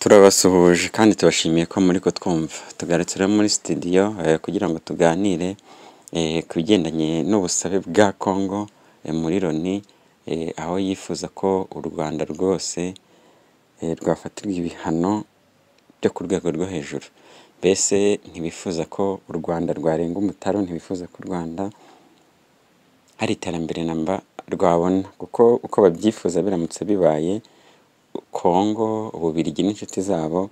Turabasuhuje kandi tubashimiye ko muri kutwumva. Tugarutse rero muri studio kugira ngo tuganire ku bigendanye n'ubusabe bwa Congo muri Loni, aho yifuza ko u Rwanda rwose rwafatirwa ibihano byo ku rwego rwo hejuru. Mbese ntibifuza ko u Rwanda rwarenga umutaro, ntibifuza ko u Rwanda hari iterambere namba rwabona, kuko uko babyifuza biramutse bibaye, Congo, Ububiligi n'inshuti zabo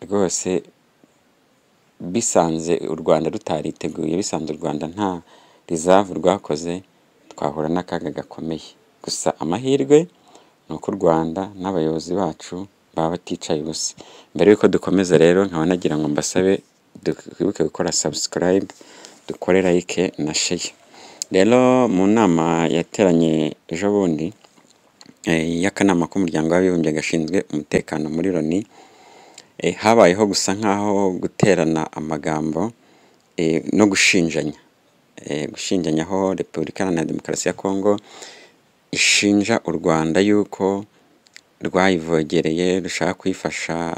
rwose bisanze u Rwanda rutariteguye, bisanze u Rwanda nta reserve rwakoze, twahura n'akaga gakomeye. Gusa amahirwe ni uko u Rwanda n'abayobozi bacu baba baticaye ubusa. Mbere yuko dukomeza rero, nkaba nagira ngo mbasabe twibuke gukora subscribe, dukore like na share. Rero mu nama yateranye ejo bundi y'akanama k'umuryango w'abibumbye gashinzwe umutekano muri Loni, habayeho gusa nkaho guterana amagambo no gushinjanya aho Repubulika Iharanira Demokarasi ya Congo ishinja u Rwanda yuko rwayivogereye, rushaka kuyifasha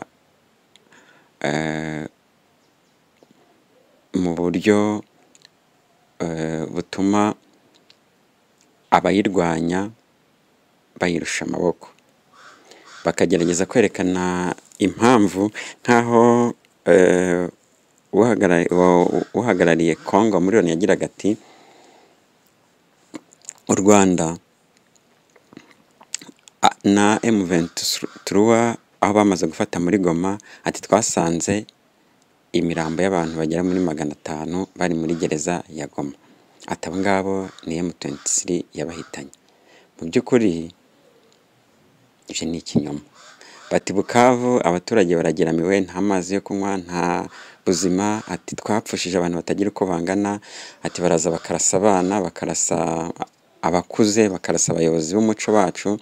mu buryo butuma abayirwanya bayirusha amaboko, bakagerageza kwerekana impamvu nk'aho uhagarariye Congo muri Loni yagiraga ati u Rwanda na M23 aho bamaze gufata muri Goma, ati twasanze imirambo y'abantu bagera muri 500 bari muri gereza ya Goma, ati abo ngabo ni M23 yabahitanye. Mu by'ukuri ibyo ni ikinyoma. Bati Bukavu abaturage barageramiwe, nta mazi yo kunywa, nta buzima, ati twapfushije abantu batagira uko bangana, ati baraza bakarasa abana, bakarasa abakuze, bakarasa abayobozi b'umuco bacu,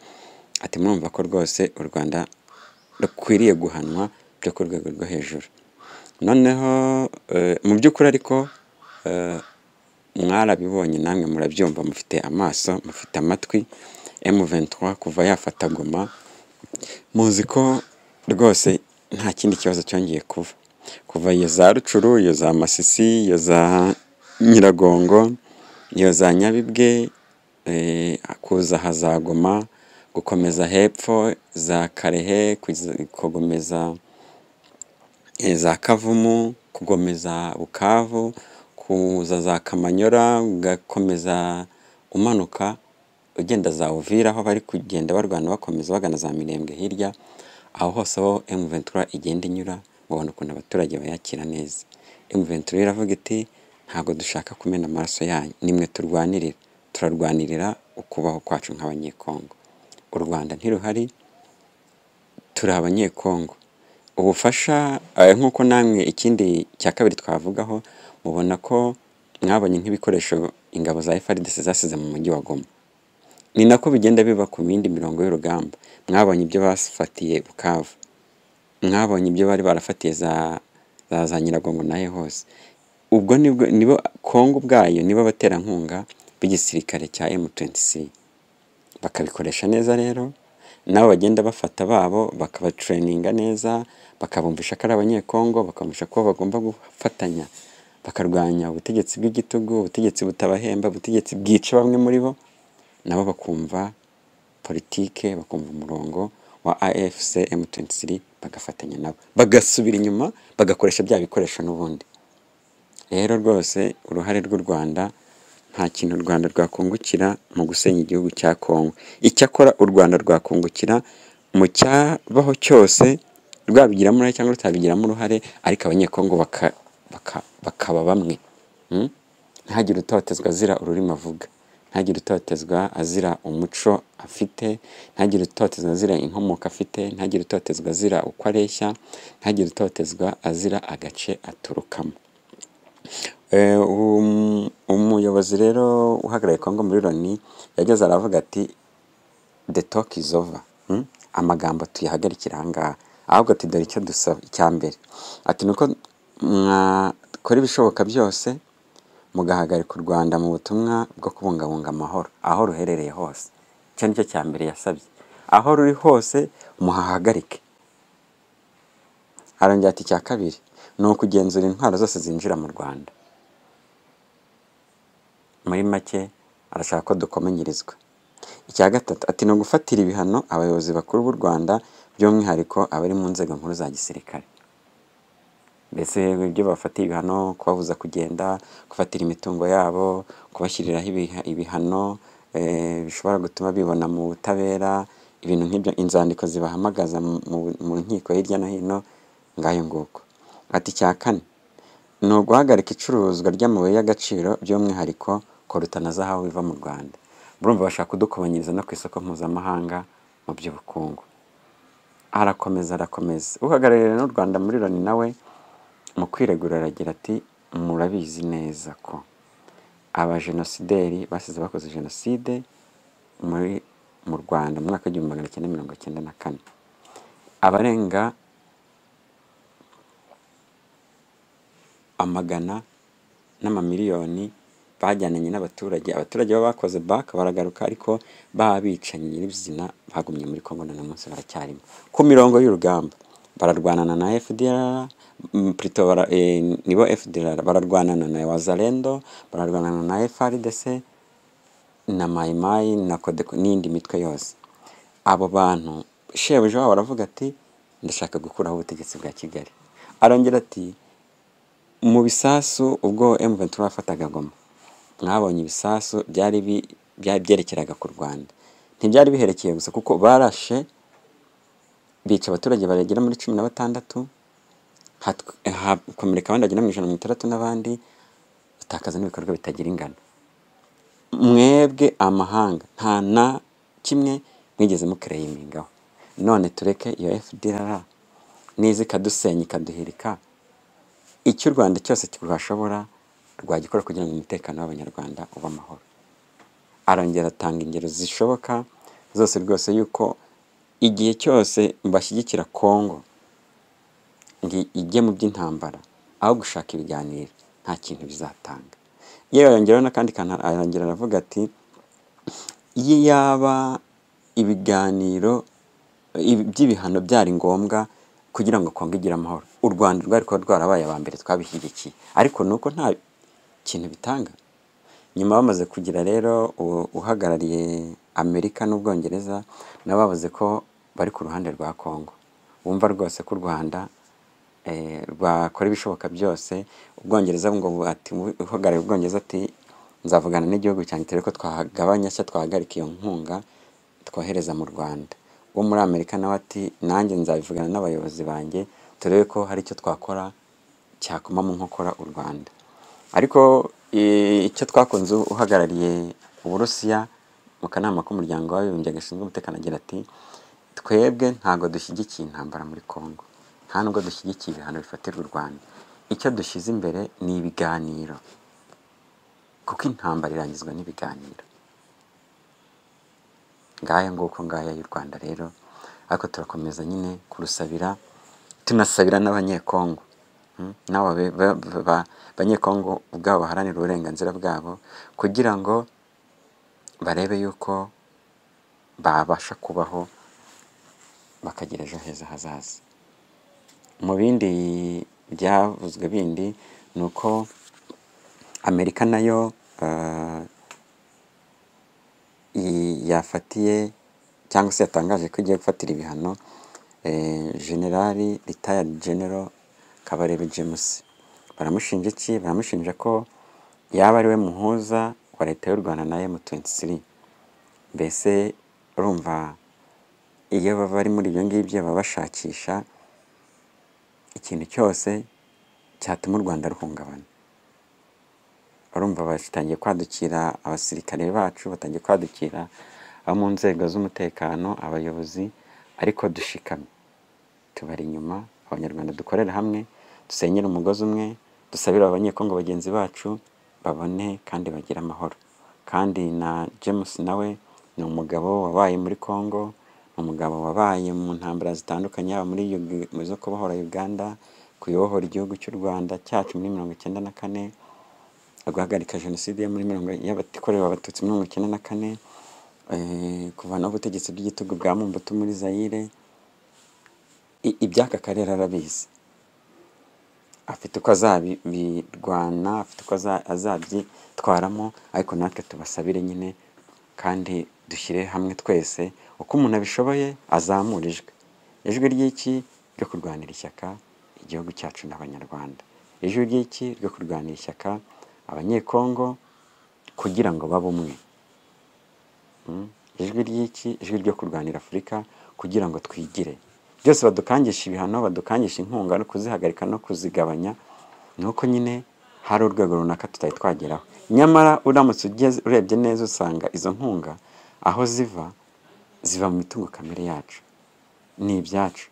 ati murumva ko rwose u Rwanda rukwiriye guhanwa byo ku rwego rwo hejuru. Noneho mu by'ukuri ariko mwarabibonye namwe murabyumva, mufite amaso, mufite amatwi, M23 kuva yafata Goma, muzi ko rwose nta kindi kibazo cyongeye kuva iyo za Rucuru, iyo za Masisi, iyo za Nyiragongo, iyo za Nyabibwe, kuza haza Goma, gukomeza hepfo za Karehe, kugomeza za Kavumu, kugomeza Bukavu, kuza za Kamanyora, ugakomeza umanuka ugenda za Uvira, aho bari kugenda barwana bakomeza bagana za Mirembwe hirya, aho hose aho M23 igenda inyura, mubona ukuntu abaturage bayakira neza. M23 iravuga iti ntabwo dushaka kumena amaraso yanyu, nimwe turarwanirira ukubaho kwacu nk'abanyekongo. U Rwanda ntiruhari, turi abanyekongo. Ubufasha nk'uko namwe ikindi cya kabiri twavugaho, mubona ko mwabonye nk'ibikoresho ingabo za FARDC zasize mu mujyi wa Goma. Ni nako bigenda biba ku mindi mirongo y'urugamba. Mwabonye ibyo bafatiye Bukavu, mwabonye ibyo bari barafatiye za Nyiragongo nahe hose. Ubwo nibo Congo ubwayo nibo baterankunga b'igisirikare cya M23, bakabikoresha neza. Rero nabo bagenda bafata babo bakabatraininga neza, bakabumvisha ko ari abanyekongo, bakabumvisha ko bagomba gufatanya bakarwanya ubutegetsi bw'igitugu, ubutegetsi butabahemba, ubutegetsi bwica bamwe muri bo, nabo bakumva politike, bakumva umurongo wa AFC M23, bagafatanya nabo, bagasubira inyuma, bagakoresha bya bikoresho n'ubundi. Rero rwose uruhare rw'u Rwanda nta kintu u Rwanda rwakungukira mu gusenya igihugu cya Congo. Icyakora u Rwanda rwakungukira mu cyabaho cyose, rwabigiramo uruhare cyangwa rutabigiramo uruhare, ariko abanyekongo bakaba bamwe. Ntihagire utotezwa azira ururimi avuga, ntihagire utotezwa azira umuco afite, ntihagire utotezwa azira inkomoko afite, ntihagire utotezwa azira uko areshya, ntihagire utotezwa azira agace aturukamo. Umuyobozi rero uhagarariye Congo muri Loni yageze aravuga ati the talk is over, amagambo tuyahagarikira ahangaha, ahubwo ati dore icyo dusaba. Icya mbere ati nuko mwakora ibishoboka byose mugahagarika u Rwanda mu butumwa bwo kubungabunga amahoro aho ruherereye hose. Icyo nicyo cya mbere yasabye, aho ruri hose muhahagarike. arongera ati icya kabiri ni ukugenzura intwaro zose zinjira mu Rwanda. Muri make arashaka ko dukomenyirizwa. Icya gatatu ati ni ugufatira ibihano abayobozi bakuru b'u Rwanda by'umwihariko abari mu nzego nkuru za gisirikare. Mbese ibyo bafatiye ibihano, kubabuza kugenda, gufatira imitungo yabo, kubashyiriraho ibihano bishobora gutuma bibona mu butabera, ibintu nk'ibyo, inzandiko zibahamagaza mu nkiko hirya no hino, ngayo nguko. Ati icya kane ni uguhagarika icuruzwa ry'amabuye y'agaciro by'umwihariko koruta na zahabu biva mu Rwanda. Burumva bashaka kudukubanyiriza no ku isoko mpuzamahanga mu by'ubukungu. Arakomeza. Uhagarariye n'u Rwanda muri Loni nawe mu kwiregura aragira ati murabizi neza ko abajenosideri basize bakoze jenoside mu Rwanda mu mwaka w'1994. Abarenga amagana n'amamiliyoni bajyananye n'abaturage baba bakoze back baragaruka, ariko babicanyi nyir'izina bagumye muri Kongo na munsi baracyarimo ku mirongo y'urugamba. Bararwanana na FDLR, nibo FDLR, bararwanana na Wazalendo, bararwanana na FARDC na Mai Mai na Codeco n'indi mitwe yose. Abo bantu shebuja wabo baravuga ati ndashaka gukuraho ubutegetsi bwa Kigali. Arongera ati mu bisasu ubwo M23 bafataga Goma, mwabonye ibisasu byari byerekeraga ku Rwanda. Ntibyari biherekeye gusa kuko barashe bica abaturage baragera muri 16, hakomereka abandi bagera mu 160 n'abandi batakaza n'ibikorwa bitagira ingano. Mwebwe amahanga nta na kimwe mwigeze mukereyimingaho. None tureke iyo FDLR nizi ikadusenya ikaduhirika, icyo u Rwanda cyose rwashobora rwagikora kugira ngo umutekano w'Abanyarwanda ube amahoro. Arongera atanga ingero zishoboka zose rwose yuko igihe cyose mbashyigikira Kongo ngi ijye mu by'intambara aho gushaka ibiganiro nta kintu bizatanga. Yewe yongeraho n'akandi kantu, arongera aravuga ati iyo yaba ibiganiro by'ibihano byari ngombwa kugira ngo Kongo igire amahoro, u Rwanda rwari kuba rwarabaye abambere twabishyigikiye, ariko nuko nta kintu bitanga. Nyuma bamaze kugira rero uhagarariye Amerika n'Ubwongereza nabo bavuze ko bari ku ruhande rwa Kongo. Wumva rwose ko u Rwanda rwakora ibishoboka byose. Ubwongereza ngo ati uhagarariye Ubwongereza ati nzavugana n'igihugu cyanjye turebe ko twagabanya cyangwa twahagarika iyo nkunga twohereza mu Rwanda. Uwo muri Amerika nawe ati nanjye nzabivugana n'abayobozi banjye turebe ko hari icyo twakora cyakoma mu nkokora u Rwanda. Ariko icyo twakunze uhagarariye Uburusiya mu kanama k'umuryango w'abibumbye gashinzwe umutekano agira ati twebwe ntago dushyigikiye intambara muri Kongo, nta nubwo dushyigikiye ibihano bifatirwa u Rwanda. Icyo dushyize imbere ni ibiganiro, kuko intambara irangizwa n'ibiganiro. Ngaya nguko ngaya y'u Rwanda rero, ariko turakomeza nyine kurusabira, tunasabira n'abanyekongo nabo abanyekongo ubwabo baharanira uburenganzira bwabo kugira ngo barebe yuko babasha kubaho bakagira ejo heza hazaza. Mu bindi byavuzwe bindi ni uko Amerika nayo yafatiye cyangwa se yatangaje ko igiye gufatira ibihano Generali Retired General Kabarebe James. Baramushinja iki? Baramushinja ko yaba ari we muhuza wa leta y'u Rwanda na M23. Mbese urumva iyo baba bari muri ibyo ngibyo baba bashakisha ikintu cyose cyatuma u Rwanda ruhungabana. Urumva batangiye kwadukira abasirikare bacu, batangiye kwadukira abo mu nzego z'umutekano, abayobozi, ariko dushikamye tubari inyuma. Abanyarwanda dukorera hamwe, dusenyera umugozi umwe, dusabira abanyekongo bagenzi bacu babone kandi bagira amahoro. Kandi na James nawe ni umugabo wabaye muri Kongo, umugabo wabaye mu ntambara zitandukanye, yaba muri zo kubohora Uganda, kuyobohora igihugu cy'u Rwanda cyacu muri 1994, guhagarika jenoside y'abakorewe abatutsi muri 1994, kuvanaho ubutegetsi bw'igitugu bwa Mobutu muri Zaire. Iby'aka karere arabizi. afite uko azabirwana, afite uko azabyitwaramo, ariko natwe tubasabire nyine kandi dushyire hamwe twese uko umuntu abishoboye azamura ijwi ry'iki ryo kurwanira ishyaka igihugu cyacu n'abanyarwanda, ijwi ry'iki ryo kurwanira ishyaka abanyekongo kugira ngo babe umwe, ijwi ry'iki ijwi ryo kurwanira Afurika kugira ngo twigire. Byose badukangisha ibihano, badukangisha inkunga no kuzihagarika no kuzigabanya, ni uko nyine hari urwego runaka tutari twageraho. Nyamara uramutse urebye neza usanga izo nkunga aho ziva mu mitungo kamere yacu, ni ibyacu.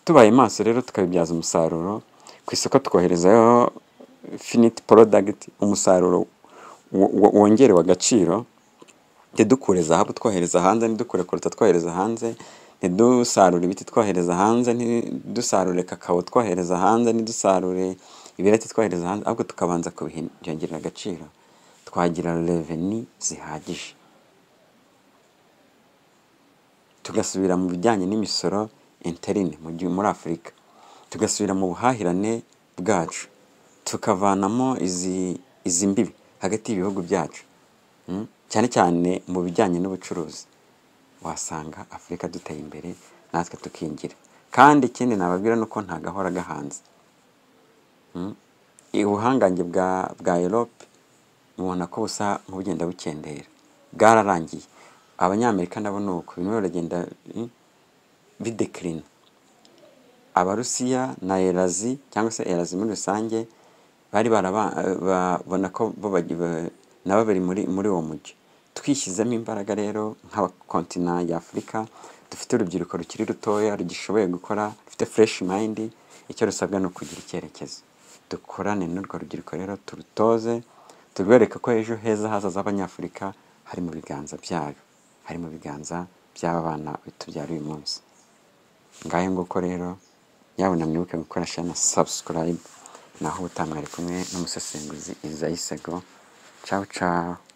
Tubaye maso rero tukabibyaza umusaruro ku isoko, tukoherezayo finite porodagiti, umusaruro wongerewe agaciro, ntidukure zahabu twohereza hanze, ntidukure koruta twohereza hanze, ntidusarure ibiti twohereza hanze, ntidusarure kakao twohereza hanze, ntidusarure ibireti twohereza hanze, ahubwo tukabanza kubyongerera agaciro, twagira reveni zihagije, tugasubira mu bijyanye n'imisoro interine muri Afurika, tugasubira mu buhahirane bwacu, tukavanamo izi mbibi hagati y'ibihugu byacu, cyane cyane mu bijyanye n'ubucuruzi. Wasanga Afurika duteye imbere natwe tukingira. Kandi ikindi nababwira nuko nta gahora gahanze. Ubuhangange bwa Europe mubona ko busa nk'ubugenda bukendera, bwararangiye. Abanyamerika nabo nuko ibintu biragenda bidecline. Abarusiya na Erazi cyangwa se Erazi muri rusange bari barabona ko nabo bari muri uwo mujyi. Twishyizemo imbaraga rero nk'abakontina ya Afurika, dufite urubyiruko rukiri rutoya rugishoboye gukora, rufite fresh mind, icyo rusabwa no kugira icyerekezo. Dukorane n'urwo rubyiruko rero, turutoze, turwereke ko ejo heza hazaza abanyafurika hari mu biganza byayo, hari mu biganza by'aba bana tubyara uyu munsi. Ngahe nguko rero, yabona mwibuke gukora share na subscribe, naho utamwari kumwe n'umusesenguzi Isaie Sego. Ciao ciao.